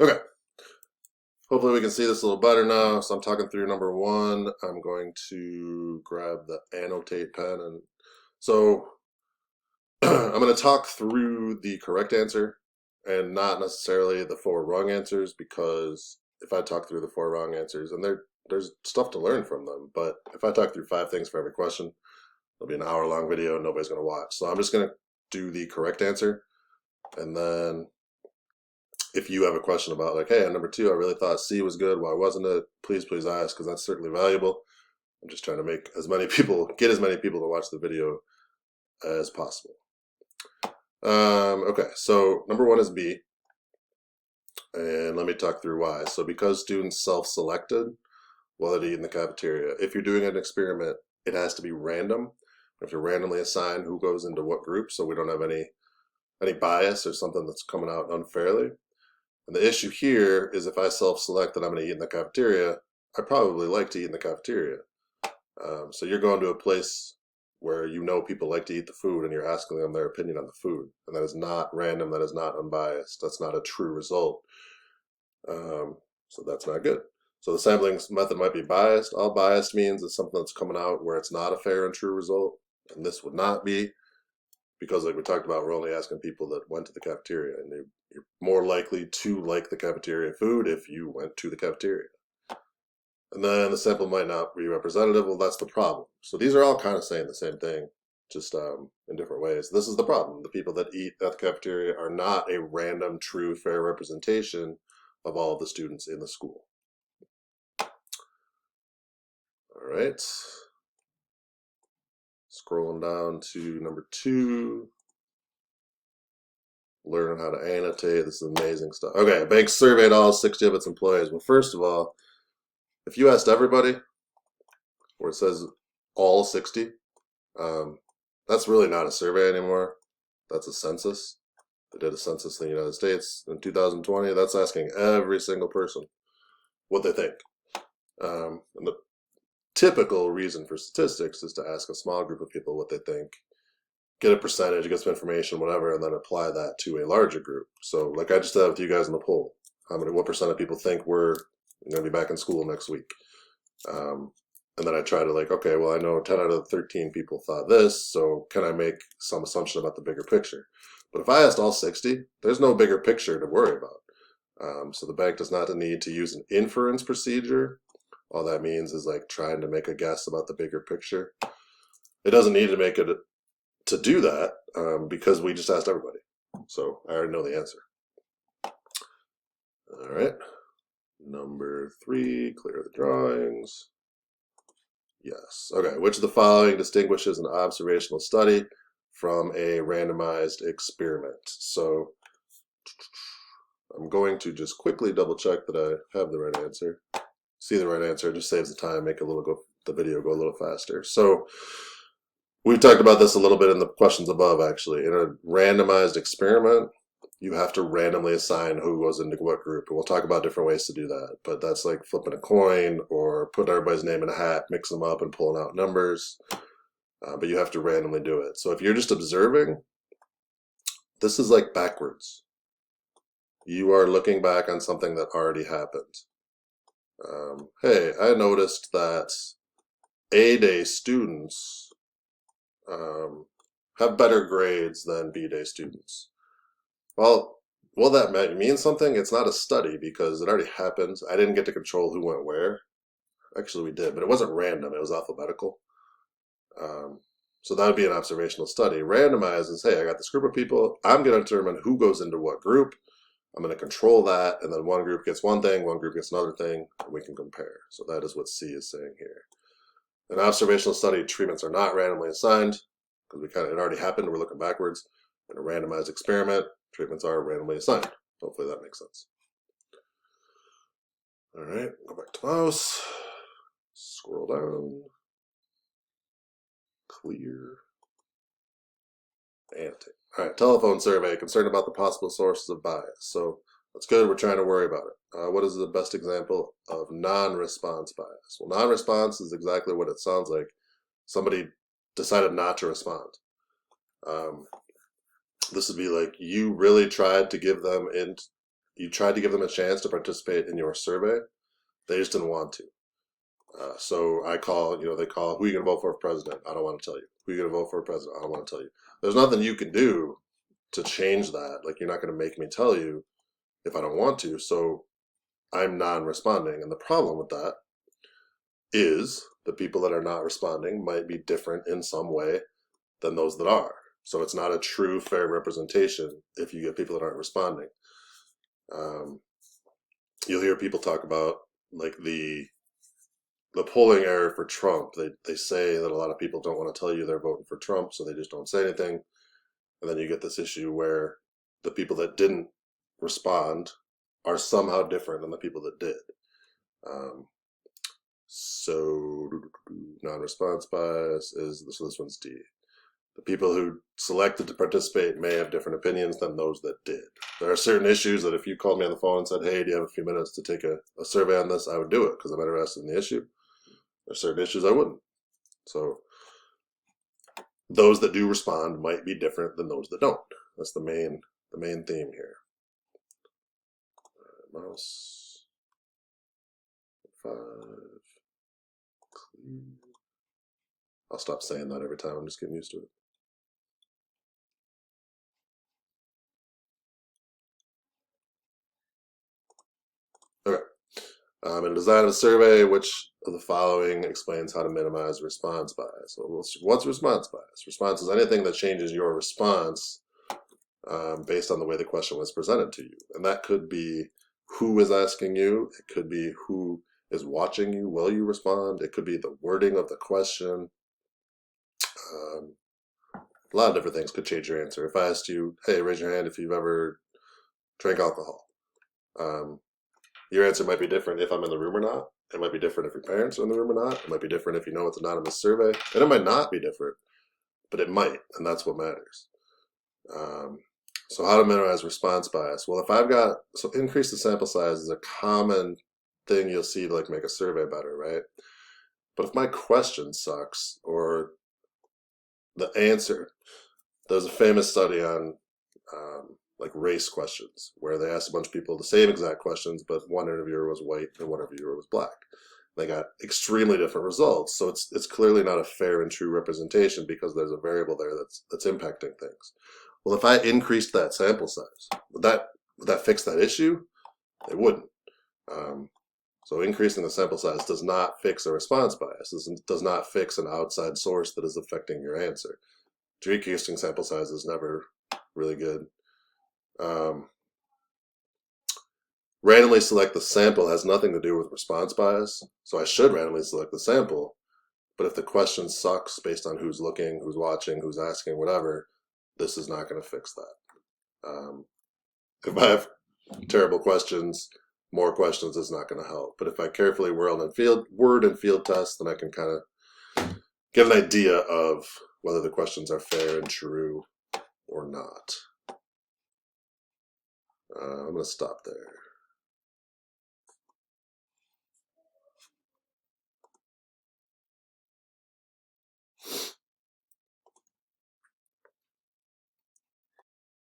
Okay, hopefully we can see this a little better now. So I'm talking through number one. I'm going to grab the annotate pen. And so I'm going to talk through the correct answer and not necessarily the four wrong answers, because if I talk through the four wrong answers, and there's stuff to learn from them, but if I talk through 5 things for every question, it'll be an hour-long video and nobody's going to watch. So I'm just going to do the correct answer, and then if you have a question about like, hey, on number 2, I really thought C was good, why wasn't it? Please ask, because that's certainly valuable. I'm just trying to make as many people, get as many people to watch the video as possible. Okay, so number 1 is B, and let me talk through why. So because students self-selected while they eat in the cafeteria, if you're doing an experiment, it has to be random. You have to randomly assign who goes into what group, so we don't have any bias or something that's coming out unfairly. And the issue here is if I self-select that I'm going to eat in the cafeteria, I probably like to eat in the cafeteria. So you're going to a place where you know people like to eat the food and you're asking them their opinion on the food. And that is not random, that is not unbiased, that's not a true result. So that's not good. So the sampling method might be biased. All biased means is something that's coming out where it's not a fair and true result. And this would not be, because like we talked about, we're only asking people that went to the cafeteria, and you're more likely to like the cafeteria food if you went to the cafeteria. And then the sample might not be representative. Well, that's the problem. So these are all kind of saying the same thing, just in different ways. This is the problem. The people that eat at the cafeteria are not a random, true, fair representation of all of the students in the school. All right. Scrolling down to number 2. Learn how to annotate. This is amazing stuff. Okay, bank surveyed all 60 of its employees. Well, first of all, if you asked everybody, where it says all 60, that's really not a survey anymore. That's a census. They did a census in the United States in 2020. That's asking every single person what they think. And the typical reason for statistics is to ask a small group of people what they think, get a percentage, get some information, whatever, and then apply that to a larger group. So like I just had with you guys in the poll, what percent of people think we're going to be back in school next week? And then I try to like, okay, well, I know 10 out of the 13 people thought this, so can I make some assumption about the bigger picture? But if I asked all 60, there's no bigger picture to worry about. So the bank does not need to use an inference procedure. All that means is like trying to make a guess about the bigger picture. It doesn't need to make it to do that because we just asked everybody. So I already know the answer. All right. Number 3, clear the drawings. Yes. Okay. Which of the following distinguishes an observational study from a randomized experiment? So I'm going to just quickly double check that I have the right answer. See the right answer. It just saves the time, make the video go a little faster. So we've talked about this a little bit in the questions above, actually. In a randomized experiment, you have to randomly assign who goes into what group. And we'll talk about different ways to do that. But that's like flipping a coin or putting everybody's name in a hat, mix them up and pulling out numbers. But you have to randomly do it. So if you're just observing, this is like backwards. You are looking back on something that already happened. Hey, I noticed that A-Day students have better grades than B-Day students. Well, will that mean something? It's not a study because it already happened. I didn't get to control who went where. Actually, we did, but it wasn't random. It was alphabetical. So that would be an observational study. Randomized is, hey, I got this group of people. I'm going to determine who goes into what group. I'm going to control that, and then one group gets one thing, one group gets another thing, and we can compare. So that is what C is saying here. An observational study, treatments are not randomly assigned because it already happened. We're looking backwards. In a randomized experiment, treatments are randomly assigned. Hopefully that makes sense. All right, go back to mouse. Scroll down. Clear. Annotate. All right, telephone survey, concerned about the possible sources of bias. So that's good, we're trying to worry about it. What is the best example of non-response bias? Well, non-response is exactly what it sounds like. Somebody decided not to respond. This would be like you really tried to give them you tried to give them a chance to participate in your survey. They just didn't want to. So I call, they call, who are you going to vote for president? I don't want to tell you. Who are you going to vote for president? I don't want to tell you. There's nothing you can do to change that. Like, you're not going to make me tell you if I don't want to. So I'm non-responding. And the problem with that is the people that are not responding might be different in some way than those that are. So it's not a true, fair representation if you get people that aren't responding. You'll hear people talk about like the polling error for Trump. They say that a lot of people don't want to tell you they're voting for Trump, so they just don't say anything. And then you get this issue where the people that didn't respond are somehow different than the people that did. So non-response bias is, so this one's D. The people who selected to participate may have different opinions than those that did. There are certain issues that if you called me on the phone and said, hey, do you have a few minutes to take a survey on this, I would do it because I'm interested in the issue. There are certain issues I wouldn't. So those that do respond might be different than those that don't. That's the main theme here. Mouse 5. Clear. I'll stop saying that every time. I'm just getting used to it. Okay. In design of a survey, which of the following explains how to minimize response bias? So what's response bias? Response is anything that changes your response based on the way the question was presented to you. And that could be who is asking you. It could be who is watching you while you respond. It could be the wording of the question. A lot of different things could change your answer. If I asked you, hey, raise your hand if you've ever drank alcohol. Your answer might be different if I'm in the room or not. It might be different if your parents are in the room or not. It might be different if you know it's an anonymous survey. And it might not be different, but it might, and that's what matters. So how to minimize response bias? Well, if I've got, so increase the sample size is a common thing you'll see to like make a survey better, right? But if my question sucks or the answer, there's a famous study on like race questions where they asked a bunch of people the same exact questions, but one interviewer was white and one interviewer was black. They got extremely different results. So it's clearly not a fair and true representation because there's a variable there that's impacting things. Well, if I increased that sample size, would that fix that issue? It wouldn't. So increasing the sample size does not fix a response bias. Does not fix an outside source that is affecting your answer. Decreasing sample size is never really good. Randomly select the sample has nothing to do with response bias. So I should randomly select the sample, but if the question sucks based on who's looking, who's watching, who's asking, whatever, this is not going to fix that. If I have terrible questions, more questions is not going to help. But if I carefully word and field test, then I can kind of get an idea of whether the questions are fair and true or not. I'm going to stop there.